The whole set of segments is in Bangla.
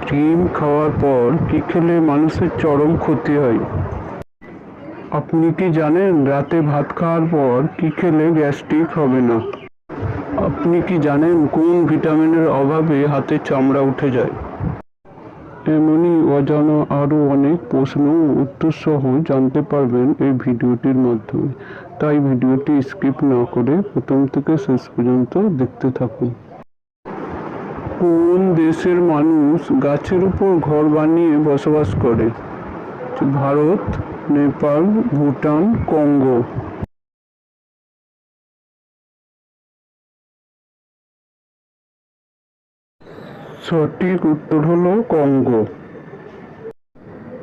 ডিম খাওয়ার পর কি খেলে মানুষের চরম ক্ষতি হয়? আপনি কি জানেন রাতে ভাত খাওয়ার পর কি খেলে গ্যাস্ট্রিক হবে না? আপনি কি জানেন কোন ভিটামিনের অভাবে হাতের চামড়া উঠে যায়? এমনই অজানা আরও অনেক প্রশ্ন ও উত্তর সহ জানতে পারবেন এই ভিডিওটির মাধ্যমে, তাই ভিডিওটি স্কিপ না করে প্রথম থেকে শেষ পর্যন্ত দেখতে থাকুন। কোন দেশের মানুষ গাছের উপর ঘর বানিয়ে বসবাস করে? ভারত, নেপাল, ভুটান, কঙ্গো। সঠিক উত্তর হলো কঙ্গো।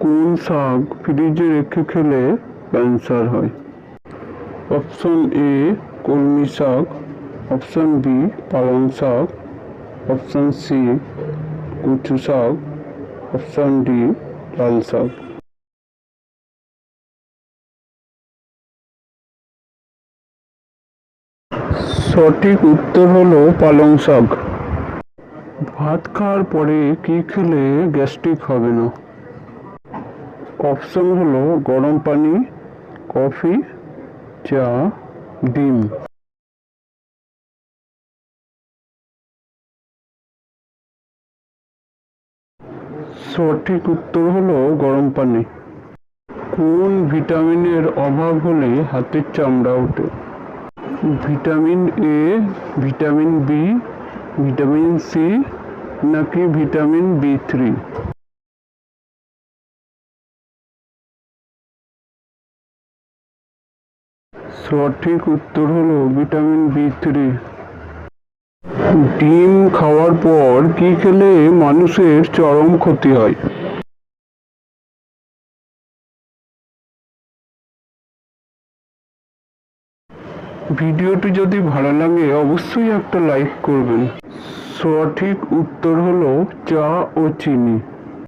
কোন শাক ফ্রিজে রেখে খেলে ক্যান্সার হয়? অপশন এ কলমি শাক, অপশন বি পালং শাক, অপশন সি কচু শাক, অপশন ডি লাল শাক। সঠিক উত্তর হলো পালং শাক। ভাত খাওয়ার পরে কি খেলে গ্যাস্ট্রিক হবে না? অপশন হলো গরম পানি, কফি, চা, ডিম। সঠিক উত্তর হলো গরম পানি। কোন ভিটামিনের অভাব হলে হাতের চামড়া ওঠে? Vitamin A, vitamin B, vitamin C নাকি ভিটামিন বি3? সঠিক উত্তর হলো ভিটামিন বি3। ডিম খাওয়ার পর কি খেলে মানুষের চরম ক্ষতি হয়? ভিডিওটি যদি ভালো লাগে অবশ্যই একটা লাইক করবেন। সঠিক উত্তর হলো চা ও চিনি।